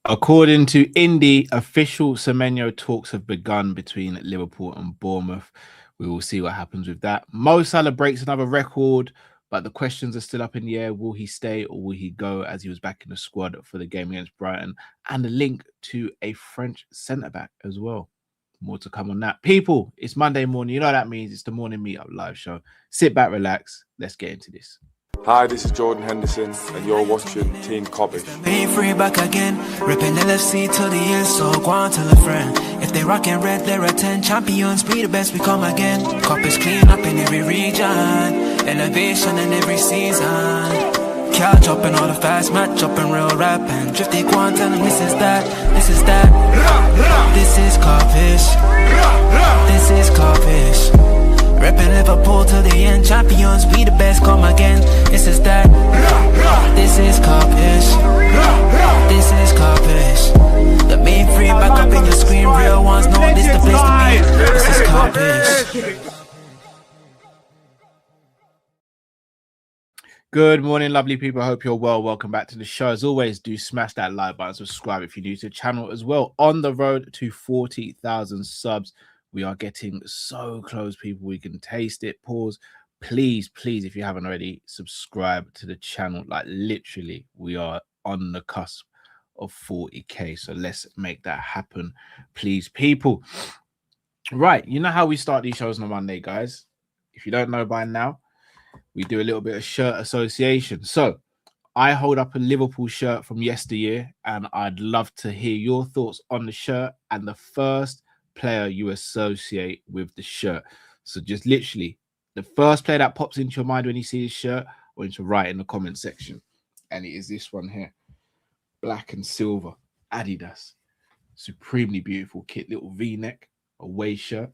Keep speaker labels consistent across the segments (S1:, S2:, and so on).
S1: According to Indy, official Semenyo talks have begun between Liverpool and Bournemouth. We will see what happens with that. Mo Salah breaks another record, but the questions are still up in the air. Will he stay or will he go, as he was back in the squad for the game against Brighton? And a link to a French centre-back as well. More to come on that. People, it's Monday morning. You know what that means. It's the Morning Meetup live show. Sit back, relax. Let's get into this.
S2: Hi, this is Jordan Henderson, and you're watching Team Kopish.
S3: Be free back again, ripping LFC till the end, so go on tell a friend. If they rockin' red, they're a 10 champions, be the best, we come again. Kopish clean up in every region, elevation in every season. Catch up and all the fast match up and real rap and drifty go on tell them this is that, this is that. This is Kopish, this is Kopish. Reppin' Liverpool till the end, champions, we the best, come again. This is that. This is Kopish. This is Kopish. The main free back up in your screen, real ones know this the place to be. This is Kopish.
S1: Good morning, lovely people. I hope you're well. Welcome back to the show. As always, do smash that like button, subscribe if you're new to the channel as well. On the road to 40,000 subs. We are getting so close, people. We can taste it. Pause. Please, if you haven't already, subscribe to the channel. Like, literally, we are on the cusp of 40K. So let's make that happen, please, people. Right. You know how we start these shows on a Monday, guys. If you don't know by now, we do a little bit of shirt association. So I hold up a Liverpool shirt from yesteryear, and I'd love to hear your thoughts on the shirt and the first player you associate with the shirt. So just literally the first player that pops into your mind when you see this shirt, I want you to write in the comment section. And it is this one here, black and silver, Adidas, supremely beautiful kit, little V-neck, away shirt.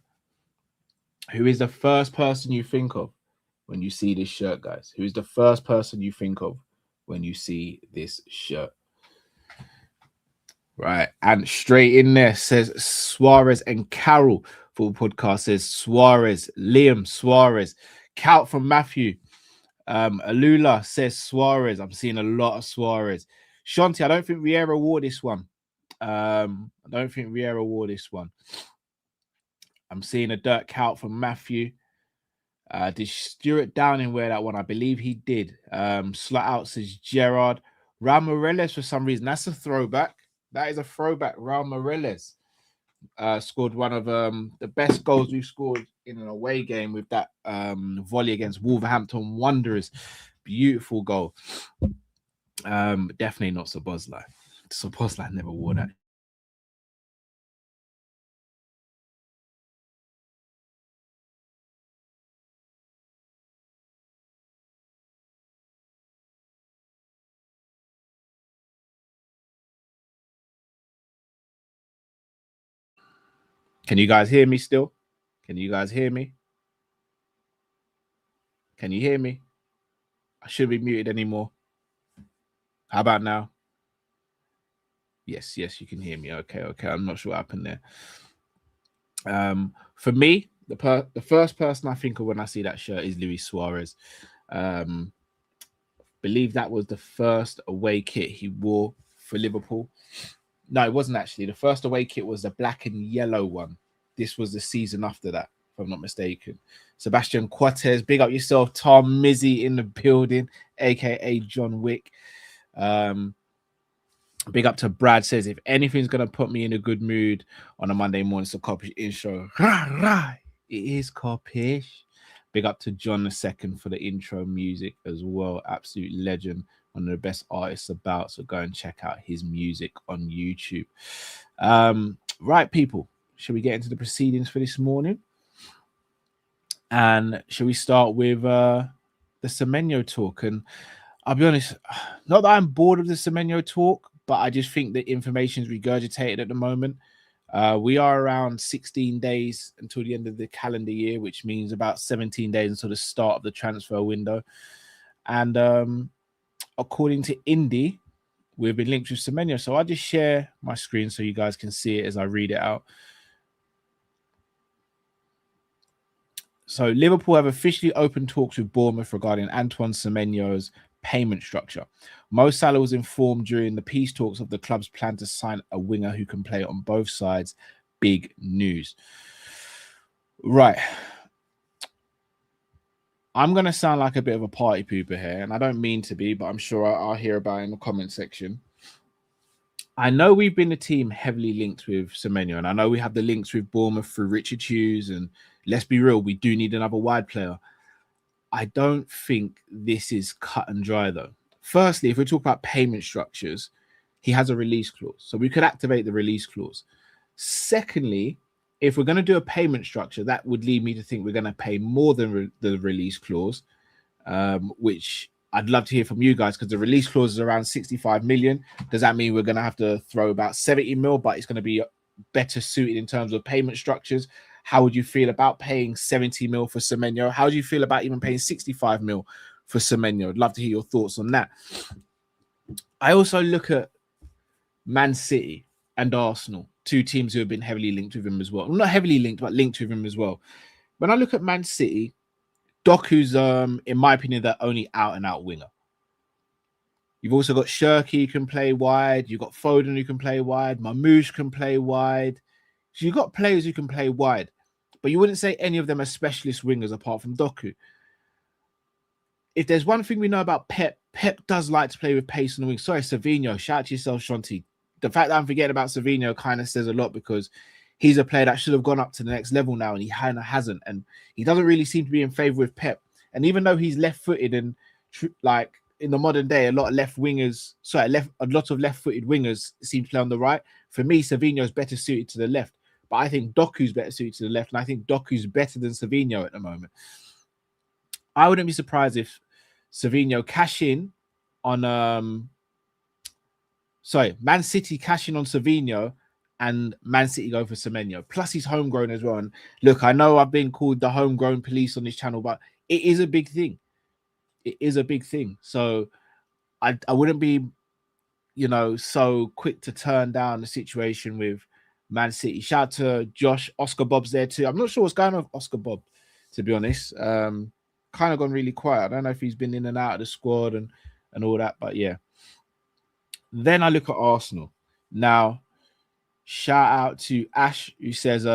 S1: Who is the first person you think of when you see this shirt, guys? Who is the first person you think of when you see this shirt? Right, and straight in there says Suarez and Carol. Football Podcast says Suarez, Liam Suarez. Count from Matthew. Alula says Suarez. I'm seeing a lot of Suarez. Shanti, I don't think Vieira wore this one. I'm seeing a dirt count from Matthew. Did Stuart Downing wear that one? I believe he did. Slot out says Gerard. Raul Morales, for some reason, that's a throwback. That is a throwback. Raul Morales scored one of the best goals we've scored in an away game with that volley against Wolverhampton Wanderers. Beautiful goal. Definitely not Szoboszlai. Szoboszlai never wore that. Can you guys hear me still? Can you guys hear me? Can you hear me? I shouldn't be muted anymore. How about now? Yes, you can hear me. Okay. I'm not sure what happened there. For me, the first person I think of when I see that shirt is Luis Suarez. Believe that was the first away kit he wore for Liverpool. No, it wasn't actually. The first away kit was the black and yellow one. This was the season after that, if I'm not mistaken. Sebastian Cortez, big up yourself. Tom Mizzy in the building, a.k.a. John Wick. Big up to Brad, says, if anything's going to put me in a good mood on a Monday morning, it's a Kopish intro. It is Kopish. Big up to John II for the intro music as well. Absolute legend. One of the best artists about. So go and check out his music on YouTube. Right, people. Shall we get into the proceedings for this morning? And shall we start with the Semenyo talk? And I'll be honest, not that I'm bored of the Semenyo talk, but I just think the information is regurgitated at the moment. We are around 16 days until the end of the calendar year, which means about 17 days until the start of the transfer window. And according to Indy, we've been linked with Semenyo. So I'll just share my screen so you guys can see it as I read it out. So Liverpool have officially opened talks with Bournemouth regarding Antoine Semenyo's payment structure. Mo Salah was informed during the peace talks of the club's plan to sign a winger who can play on both sides. Big news. Right. I'm going to sound like a bit of a party pooper here, and I don't mean to be, but I'm sure I'll hear about it in the comment section. I know we've been a team heavily linked with Semenyo, and I know we have the links with Bournemouth through Richard Hughes, and let's be real, we do need another wide player. I don't think this is cut and dry, though. Firstly, if we talk about payment structures, he has a release clause, so we could activate the release clause. Secondly, if we're going to do a payment structure, that would lead me to think we're going to pay more than the release clause, which I'd love to hear from you guys, because the release clause is around 65 million. Does that mean we're going to have to throw about 70 mil, but it's going to be better suited in terms of payment structures? How would you feel about paying 70 mil for Semenyo? How do you feel about even paying 65 mil for Semenyo? I'd love to hear your thoughts on that. I also look at Man City and Arsenal, two teams who have been heavily linked with him as well. Not heavily linked, but linked with him as well. When I look at Man City, Doku's, in my opinion, the only out-and-out winger. You've also got Shirky who can play wide. You've got Foden who can play wide. Mamouche can play wide. So you've got players who can play wide, but you wouldn't say any of them are specialist wingers apart from Doku. If there's one thing we know about Pep, Pep does like to play with pace on the wing. Sorry, Savinho, shout out to yourself, Shanti. The fact that I'm forgetting about Savinho kind of says a lot, because he's a player that should have gone up to the next level now, and he kind of hasn't. And he doesn't really seem to be in favour with Pep. And even though he's left-footed, and like in the modern day, a lot of left-footed wingers seem to play on the right. For me, Savinho is better suited to the left. But I think Doku's better suited to the left, and I think Doku's better than Savinho at the moment. I wouldn't be surprised if Savinho cash in on Man City cash in on Savinho and Man City go for Semenyo. Plus he's homegrown as well. And look, I know I've been called the homegrown police on this channel, but it is a big thing. It is a big thing. So I wouldn't be, so quick to turn down the situation with Man City. Shout out to Josh. Oscar Bob's there too. I'm not sure what's going on with Oscar Bob, to be honest. Kind of gone really quiet. I don't know if he's been in and out of the squad and all that, but yeah. Then I look at Arsenal. Now, shout out to Ash, who says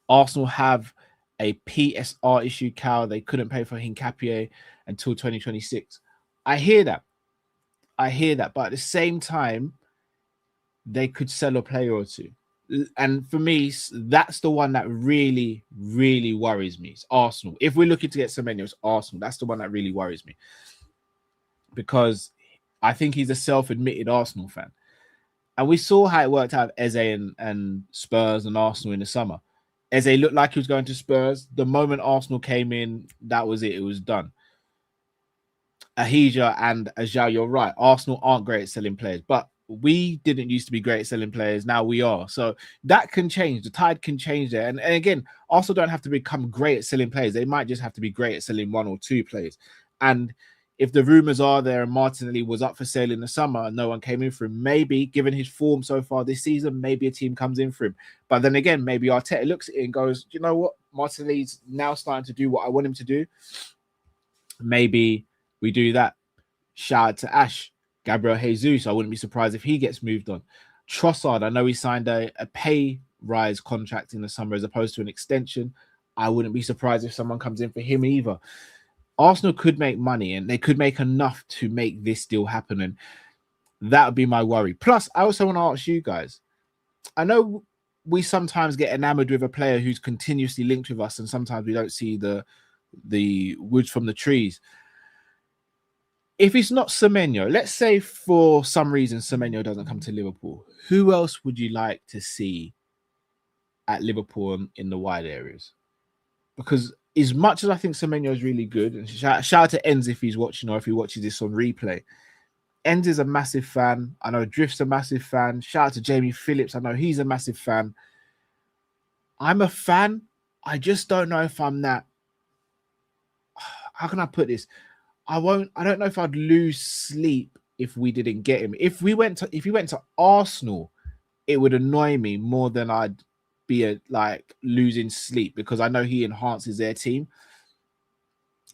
S1: Arsenal have a PSR issue, Cal. They couldn't pay for Hincapié until 2026. I hear that. But at the same time, they could sell a player or two. And for me, that's the one that really, really worries me. It's Arsenal. If we're looking to get Semenyo, it's Arsenal. That's the one that really worries me. Because I think he's a self-admitted Arsenal fan. And we saw how it worked out with Eze and Spurs and Arsenal in the summer. Eze looked like he was going to Spurs. The moment Arsenal came in, that was it. It was done. Ahija and Ajao, you're right. Arsenal aren't great at selling players. But we didn't used to be great at selling players. Now we are. So that can change. The tide can change there. And again, Arsenal don't have to become great at selling players. They might just have to be great at selling one or two players. And if the rumors are there and Martinelli was up for sale in the summer and no one came in for him, maybe, given his form so far this season, maybe a team comes in for him. But then again, maybe Arteta looks at it and goes, you know what? Martinelli's now starting to do what I want him to do. Maybe we do that. Shout out to Ash. Gabriel Jesus, I wouldn't be surprised if he gets moved on. Trossard, I know he signed a pay rise contract in the summer as opposed to an extension. I wouldn't be surprised if someone comes in for him either. Arsenal could make money, and they could make enough to make this deal happen, and that would be my worry. Plus, I also want to ask you guys, I know we sometimes get enamored with a player who's continuously linked with us, and sometimes we don't see the woods from the trees. If it's not Semenyo, let's say for some reason Semenyo doesn't come to Liverpool, who else would you like to see at Liverpool in the wide areas? Because as much as I think Semenyo is really good, and shout out to Enz if he's watching or if he watches this on replay. Enz is a massive fan. I know Drift's a massive fan. Shout out to Jamie Phillips. I know he's a massive fan. I'm a fan. I just don't know if I'm that. How can I put this? I don't know if I'd lose sleep if we didn't get him. If he went to Arsenal, it would annoy me more than I'd be losing sleep, because I know he enhances their team.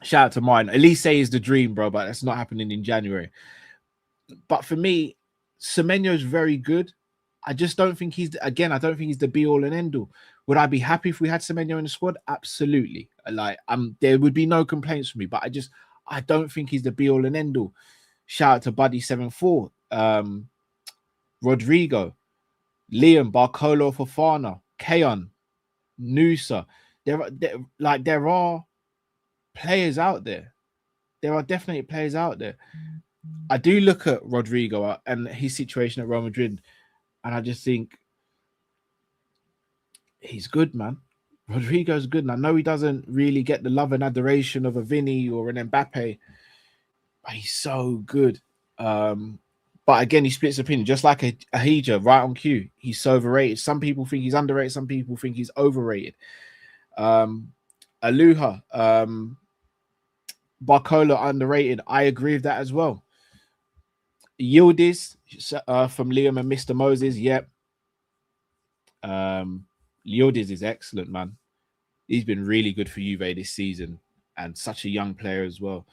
S1: Shout out to mine. Elise is the dream, bro, but that's not happening in January. But for me, Semenyo is very good. I just don't think I don't think he's the be all and end all. Would I be happy if we had Semenyo in the squad? Absolutely. Like, there would be no complaints from me, but I don't think he's the be all and end all. Shout out to Buddy74, Rodrigo, Liam, Barcolo Fofana, Keon, Nusa. There are players out there. There are definitely players out there. I do look at Rodrigo and his situation at Real Madrid, and I just think he's good, man. Rodrigo's good. And I know he doesn't really get the love and adoration of a Vinny or an Mbappe, but he's so good. But again, he splits opinion, just like a Hija, right on cue. He's so overrated. Some people think he's underrated. Some people think he's overrated. Aluha, Barcola underrated. I agree with that as well. Yildiz from Liam and Mr. Moses. Yep. Yildiz is excellent, man. He's been really good for Juve this season and such a young player as well.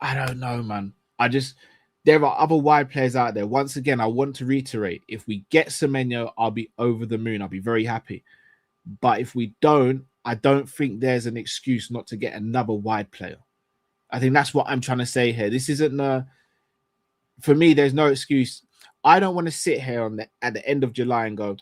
S1: I don't know, man. There are other wide players out there. Once again, I want to reiterate, if we get Semenyo, I'll be over the moon. I'll be very happy. But if we don't, I don't think there's an excuse not to get another wide player. I think that's what I'm trying to say here. This isn't for me, there's no excuse. I don't want to sit here at the end of July and go,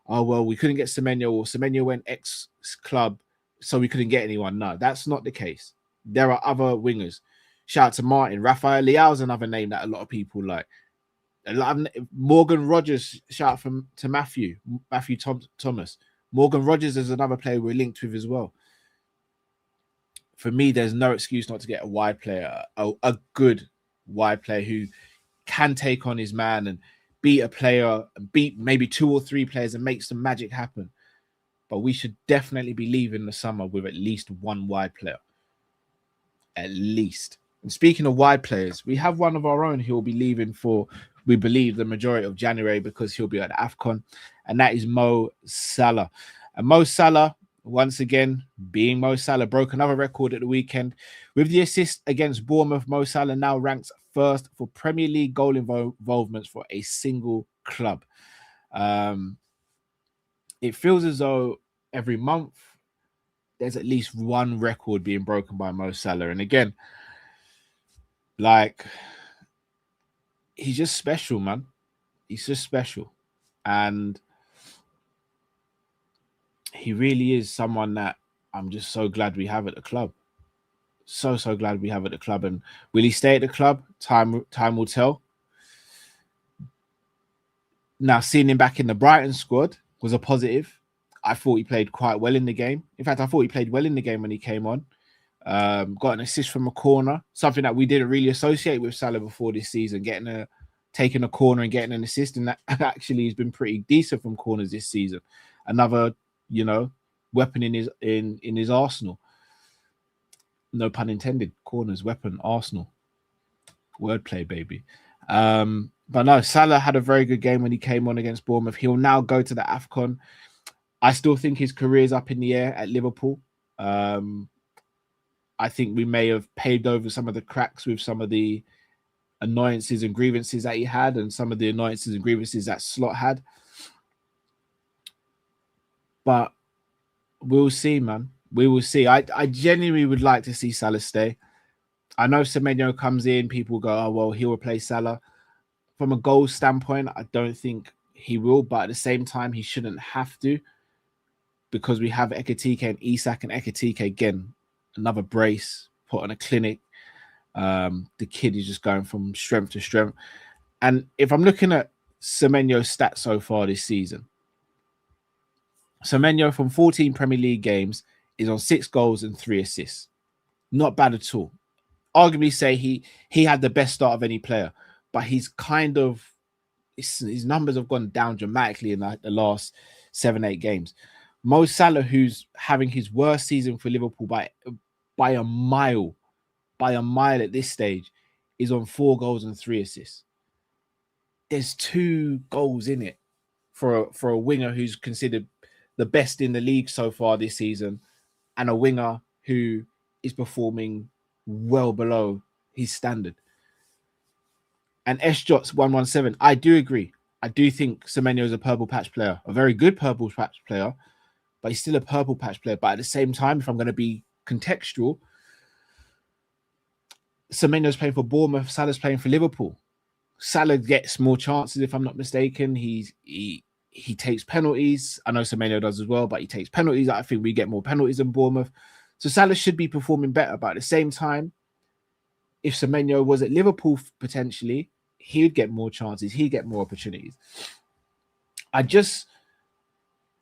S1: oh, well, we couldn't get Semenyo, or Semenyo went X club, so we couldn't get anyone. No, that's not the case. There are other wingers. Shout out to Martin. Rafael Leao's another name that a lot of people like. Morgan Rogers, shout out to Matthew Thomas. Morgan Rogers is another player we're linked with as well. For me, there's no excuse not to get a wide player, a good wide player who can take on his man and beat a player and beat maybe 2 or 3 players and make some magic happen. But we should definitely be leaving the summer with at least one wide player. At least. And speaking of wide players, we have one of our own who will be leaving for, we believe, the majority of January because he'll be at AFCON, and that is Mo Salah. And Mo Salah, once again, being Mo Salah, broke another record at the weekend. With the assist against Bournemouth, Mo Salah now ranks first for Premier League goal involvements for a single club. It feels as though every month there's at least one record being broken by Mo Salah. And again, like, he's just special, man. He's just special. And he really is someone that I'm just so glad we have at the club. So glad we have at the club. And will he stay at the club? Time will tell. Now, seeing him back in the Brighton squad was a positive. I thought he played quite well in the game. In fact, I thought he played well in the game when he came on. Got an assist from a corner, something that we didn't really associate with Salah before this season, taking a corner and getting an assist, and that actually has been pretty decent from corners this season. Another, weapon in his arsenal. No pun intended. Corners, weapon, Arsenal. Wordplay, baby. But no, Salah had a very good game when he came on against Bournemouth. He'll now go to the AFCON. I still think his career is up in the air at Liverpool. I think we may have paved over some of the cracks with some of the annoyances and grievances that he had, and some of the annoyances and grievances that Slot had. But we'll see, man. We will see. I genuinely would like to see Salah stay. I know Semenyo comes in, people go, oh, well, he'll replace Salah. From a goal standpoint, I don't think he will, but at the same time, he shouldn't have to, because we have Ekitike and Isak, and Ekitike, again, another brace, put on a clinic. The kid is just going from strength to strength. And if I'm looking at Semenyo's stats so far this season, Semenyo from 14 Premier League games is on 6 goals and 3 assists. Not bad at all. Arguably say he had the best start of any player, but he's kind of, his numbers have gone down dramatically in the last 7-8 games. Mo Salah, who's having his worst season for Liverpool by a mile at this stage, is on 4 goals and 3 assists. There's 2 goals in it for a winger who's considered the best in the league so far this season, and a winger who is performing well below his standard. And SJots 117, I do agree. I do think Semenyo is a purple patch player, a very good purple patch player, but he's still a purple patch player. But at the same time, if I'm going to be contextual, Semenyo's playing for Bournemouth, Salah's playing for Liverpool. Salah gets more chances, if I'm not mistaken. He takes penalties. I know Semenyo does as well, but he takes penalties. I think we get more penalties than Bournemouth. So Salah should be performing better. But at the same time, if Semenyo was at Liverpool potentially, he would get more chances. He'd get more opportunities. I just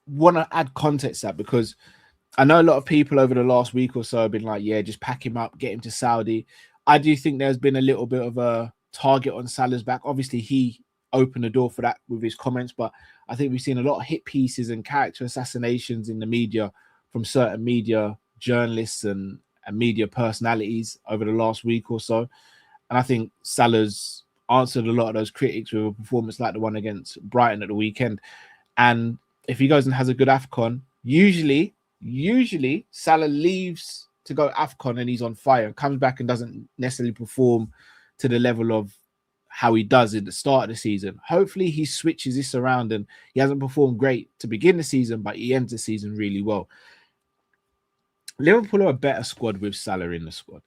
S1: want to add context to that because I know a lot of people over the last week or so have been like, yeah, just pack him up, get him to Saudi. I do think there's been a little bit of a target on Salah's back. Obviously, he opened the door for that with his comments, but I think we've seen a lot of hit pieces and character assassinations in the media from certain media journalists and media personalities over the last week or so. And I think Salah's answered a lot of those critics with a performance like the one against Brighton at the weekend. And if he goes and has a good AFCON, usually Salah leaves to go AFCON and he's on fire and comes back and doesn't necessarily perform to the level of how he does at the start of the season. Hopefully he switches this around and he hasn't performed great to begin the season, but he ends the season really well. Liverpool are a better squad with Salah in the squad.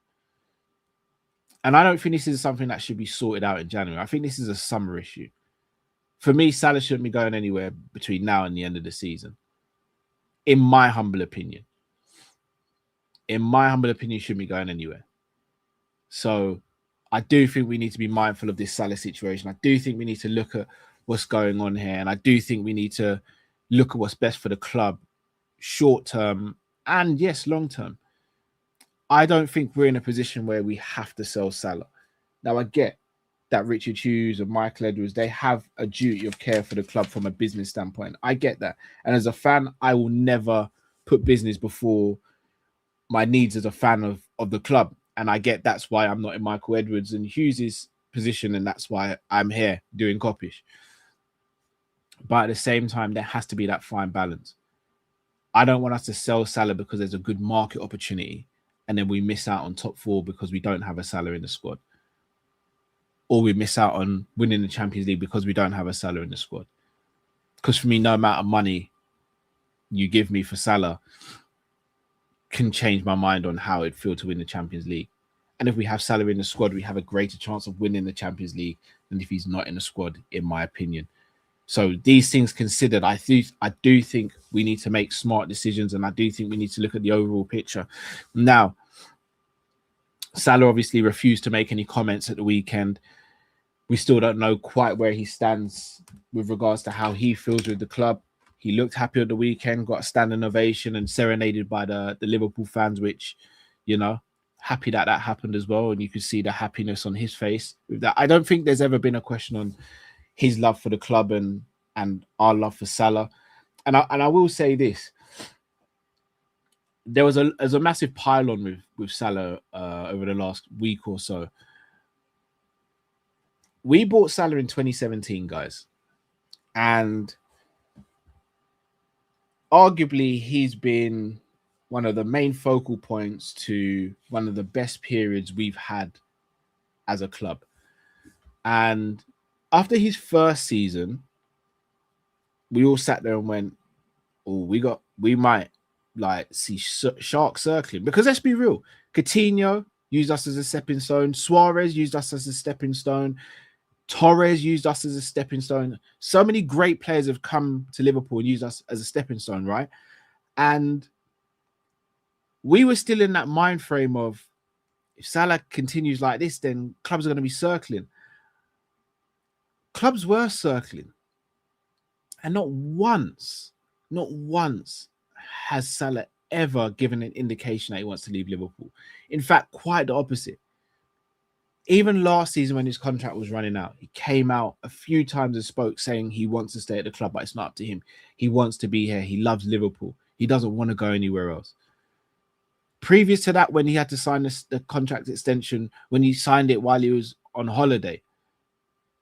S1: And I don't think this is something that should be sorted out in January. I think this is a summer issue. For me, Salah shouldn't be going anywhere between now and the end of the season. In my humble opinion. In my humble opinion, he shouldn't be going anywhere. So I do think we need to be mindful of this Salah situation. I do think we need to look at what's going on here. And I do think we need to look at what's best for the club, short term and yes, long term. I don't think we're in a position where we have to sell Salah. Now, I get that Richard Hughes and Michael Edwards, they have a duty of care for the club from a business standpoint. I get that. And as a fan, I will never put business before my needs as a fan of the club. And I get that's why I'm not in Michael Edwards and Hughes' position, and that's why I'm here doing Kopish. But at the same time, there has to be that fine balance. I don't want us to sell Salah because there's a good market opportunity and then we miss out on top four because we don't have a Salah in the squad. Or we miss out on winning the Champions League because we don't have a Salah in the squad. Because for me, no amount of money you give me for Salah can change my mind on how it'd feel to win the Champions League. And if we have Salah in the squad, we have a greater chance of winning the Champions League than if he's not in the squad, in my opinion. So these things considered, I do think we need to make smart decisions, and I do think we need to look at the overall picture. Now, Salah obviously refused to make any comments at the weekend. We still don't know quite where he stands with regards to how he feels with the club. He looked happy at the weekend, got a standing ovation and serenaded by the Liverpool fans, which, you know, happy that happened as well. And you could see the happiness on his face with that. I don't think there's ever been a question on his love for the club and our love for Salah. And I will say this. There was a massive pile-on with Salah over the last week or so. We bought Salah in 2017, guys. And arguably, he's been one of the main focal points to one of the best periods we've had as a club. And after his first season, we all sat there and went, oh, we might like see sharks circling. Because let's be real, Coutinho used us as a stepping stone. Suarez used us as a stepping stone. Torres used us as a stepping stone. So many great players have come to Liverpool and used us as a stepping stone, right? And we were still in that mind frame of, if Salah continues like this, then clubs are going to be circling. Clubs were circling. And not once has Salah ever given an indication that he wants to leave Liverpool. In fact, quite the opposite. Even last season when his contract was running out, he came out a few times and spoke saying he wants to stay at the club, but it's not up to him. He wants to be here. He loves Liverpool. He doesn't want to go anywhere else. Previous to that, when he had to sign the contract extension, when he signed it while he was on holiday,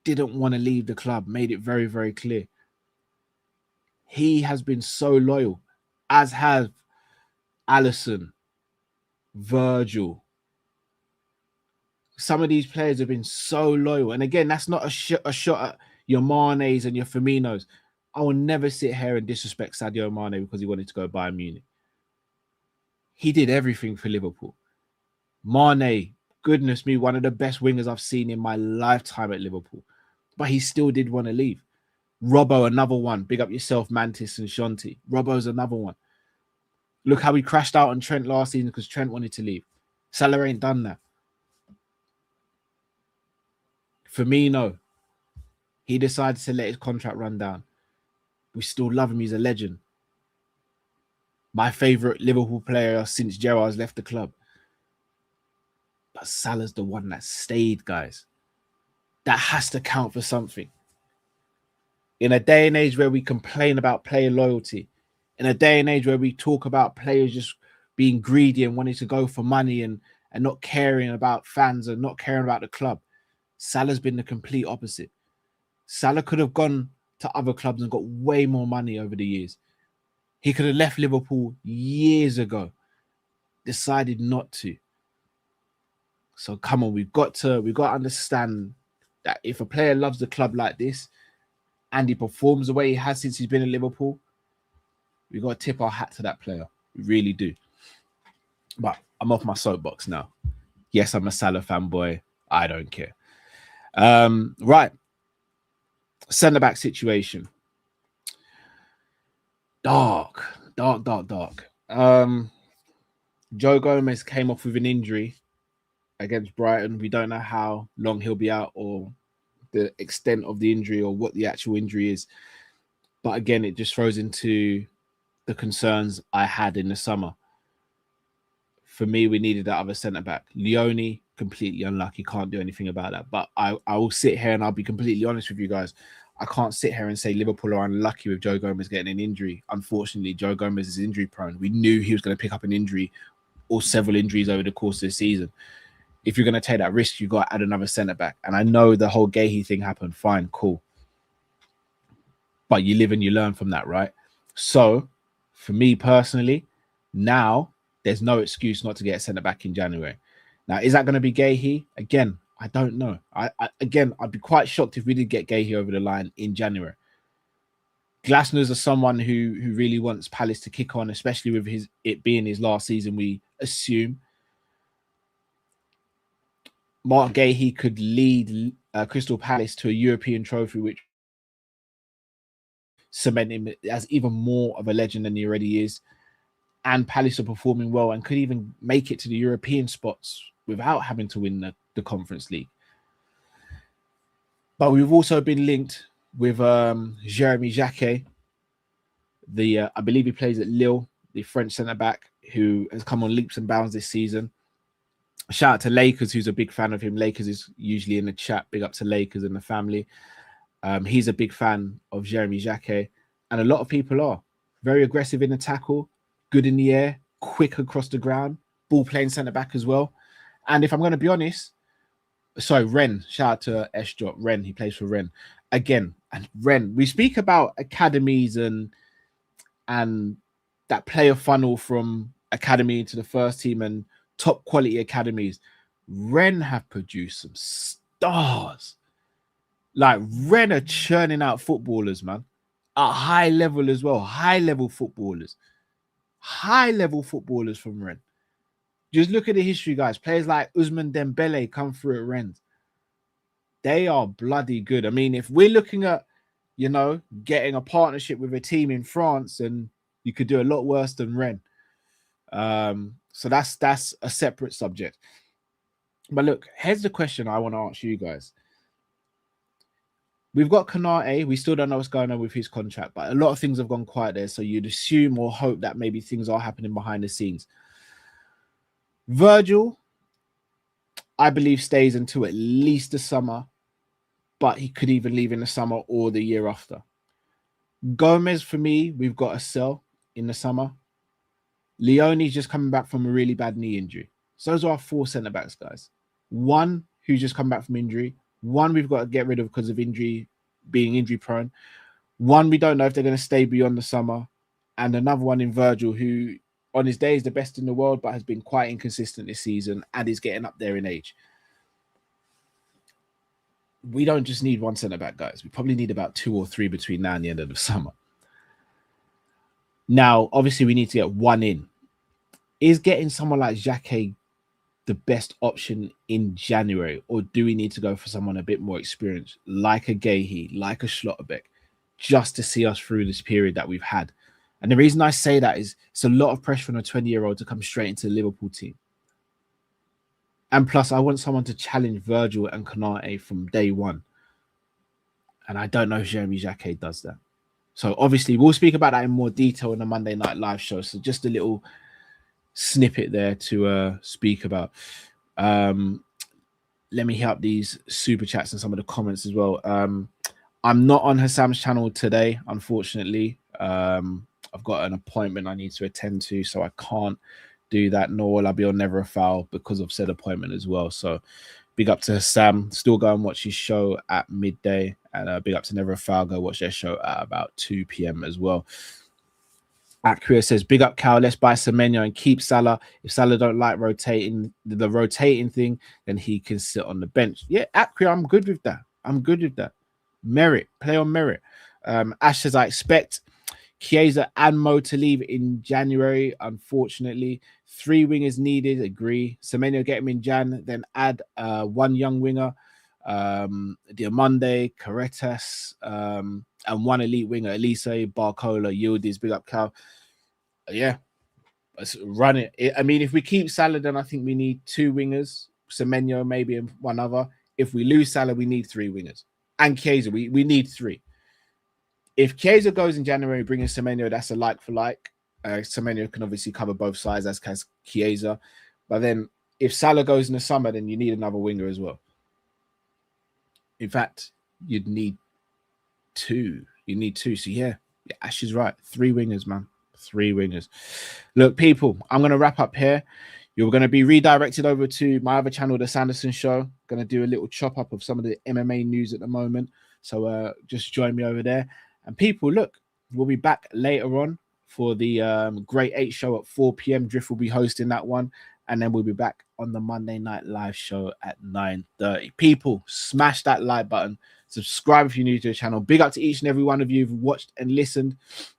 S1: didn't want to leave the club, made it very, very clear. He has been so loyal, as have Alisson, Virgil. Some of these players have been so loyal. And again, that's not a shot at your Manes and your Firminos. I will never sit here and disrespect Sadio Mane because he wanted to go Bayern Munich. He did everything for Liverpool. Mane, goodness me, one of the best wingers I've seen in my lifetime at Liverpool. But he still did want to leave. Robbo, another one. Big up yourself, Mantis and Shanti. Robbo's another one. Look how he crashed out on Trent last season because Trent wanted to leave. Salah ain't done that. Firmino, he decided to let his contract run down. We still love him. He's a legend. My favourite Liverpool player since Gerrard's left the club. But Salah's the one that stayed, guys. That has to count for something. In a day and age where we complain about player loyalty, in a day and age where we talk about players just being greedy and wanting to go for money and not caring about fans and not caring about the club, Salah's been the complete opposite. Salah could have gone to other clubs and got way more money over the years. He could have left Liverpool years ago, decided not to. So come on, we've got to understand that if a player loves the club like this and he performs the way he has since he's been in Liverpool, we've got to tip our hat to that player. We really do. But I'm off my soapbox now. Yes, I'm a Salah fanboy. I don't care. Right. Centre-back situation. Dark. Joe Gomez came off with an injury against Brighton. We don't know how long he'll be out or the extent of the injury or what the actual injury is. But again, it just throws into the concerns I had in the summer. For me, we needed that other centre-back. Leone, completely unlucky. Can't do anything about that. But I will sit here and I'll be completely honest with you guys. I can't sit here and say Liverpool are unlucky with Joe Gomez getting an injury. Unfortunately, Joe Gomez is injury prone. We knew he was going to pick up an injury or several injuries over the course of the season. If you're going to take that risk, you've got to add another centre-back. And I know the whole Gahey thing happened. Fine, cool. But you live and you learn from that, right? So, for me personally, now there's no excuse not to get a centre-back in January. Now, is that going to be Gahey? Again, I don't know. I'd be quite shocked if we did get Gahey over the line in January. Glasner's someone who really wants Palace to kick on, especially with it being his last season, we assume. Mark Gahey could lead Crystal Palace to a European trophy, which cement him as even more of a legend than he already is. And Palace are performing well and could even make it to the European spots without having to win the Conference League. But we've also been linked with Jeremy Jacquet, I believe he plays at Lille, the French centre-back, who has come on leaps and bounds this season. Shout out to Lakers, who's a big fan of him. Lakers is usually in the chat. Big up to Lakers and the family. He's a big fan of Jeremy Jacquet. And a lot of people are. Very aggressive in the tackle, good in the air, quick across the ground, ball playing centre-back as well. And if I'm going to be honest, sorry, Ren. Shout out to S-Drop. Ren, he plays for Ren. Again, and Ren, we speak about academies and that player funnel from academy to the first team and top quality academies. Ren have produced some stars. Like, Ren are churning out footballers, man. At high level as well. High level footballers. High level footballers from Ren. Just look at the history, guys. Players like Ousmane Dembele come through at Rennes. They are bloody good. I mean, if we're looking at, getting a partnership with a team in France, and you could do a lot worse than Rennes. So that's a separate subject. But look, here's the question I want to ask you guys. We've got Konate. We still don't know what's going on with his contract, but a lot of things have gone quiet there. So you'd assume or hope that maybe things are happening behind the scenes. Virgil, I believe, stays until at least the summer, but he could even leave in the summer or the year after. Gomez, for me, we've got to sell in the summer. Leone's just coming back from a really bad knee injury. So those are our four centre-backs, guys. One who's just come back from injury. One we've got to get rid of because of injury, being injury-prone. One we don't know if they're going to stay beyond the summer. And another one in Virgil who on his day is the best in the world, but has been quite inconsistent this season and is getting up there in age. We don't just need one centre-back, guys. We probably need about 2 or 3 between now and the end of the summer. Now, obviously, we need to get one in. Is getting someone like Jacquet the best option in January, or do we need to go for someone a bit more experienced, like a Gahey, like a Schlotterbeck, just to see us through this period that we've had? And the reason I say that is it's a lot of pressure on a 20-year-old to come straight into the Liverpool team. And plus, I want someone to challenge Virgil and Konate from day one. And I don't know if Jeremy Jacquet does that. So obviously, we'll speak about that in more detail in the Monday Night Live show. So just a little snippet there to speak about. Let me hit up these super chats and some of the comments as well. I'm not on Hassam's channel today, unfortunately. I've got an appointment I need to attend to, so I can't do that, nor will I be on Never a Foul because of said appointment as well. So big up to Sam. Still go and watch his show at midday, and big up to Never a Foul. Go watch their show at about 2 p.m. as well. Acria says, big up Cal, let's buy Semenyo and keep Salah. If Salah don't like rotating thing, then he can sit on the bench. Yeah, Acria, I'm good with that. Merit, play on merit. Ash says, I expect Chiesa and Mo to leave in January. Unfortunately, 3 wingers needed. Agree. Semenyo get him in Jan, then add 1 young winger, Diamande, Caretas, and 1 elite winger, Elise, Barcola, Yildiz. Big up Cal. Yeah, let's run it. I mean, if we keep Salah, then I think we need 2 wingers, Semenyo maybe, and 1 other. If we lose Salah, we need 3 wingers. And Chiesa, we need 3. If Chiesa goes in January, bringing Semenyo, that's a like for like. Semenyo can obviously cover both sides, as can Chiesa. But then if Salah goes in the summer, then you need another winger as well. In fact, you'd need 2. You need 2. So yeah, Ash is right. 3 wingers, man. 3 wingers. Look, people, I'm going to wrap up here. You're going to be redirected over to my other channel, The Sanderson Show. Going to do a little chop up of some of the MMA news at the moment. So just join me over there. And people, look, we'll be back later on for the Great 8 show at 4 p.m. Drift will be hosting that one. And then we'll be back on the Monday Night Live show at 9:30. People, smash that like button. Subscribe if you're new to the channel. Big up to each and every one of you who've watched and listened.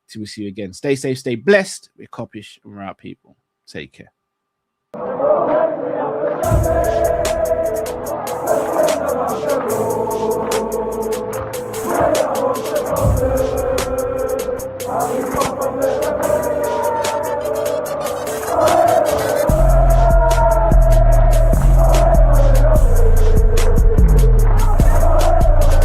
S1: Till we see you again. Stay safe, stay blessed. We're Kopish and we're out, people. Take care.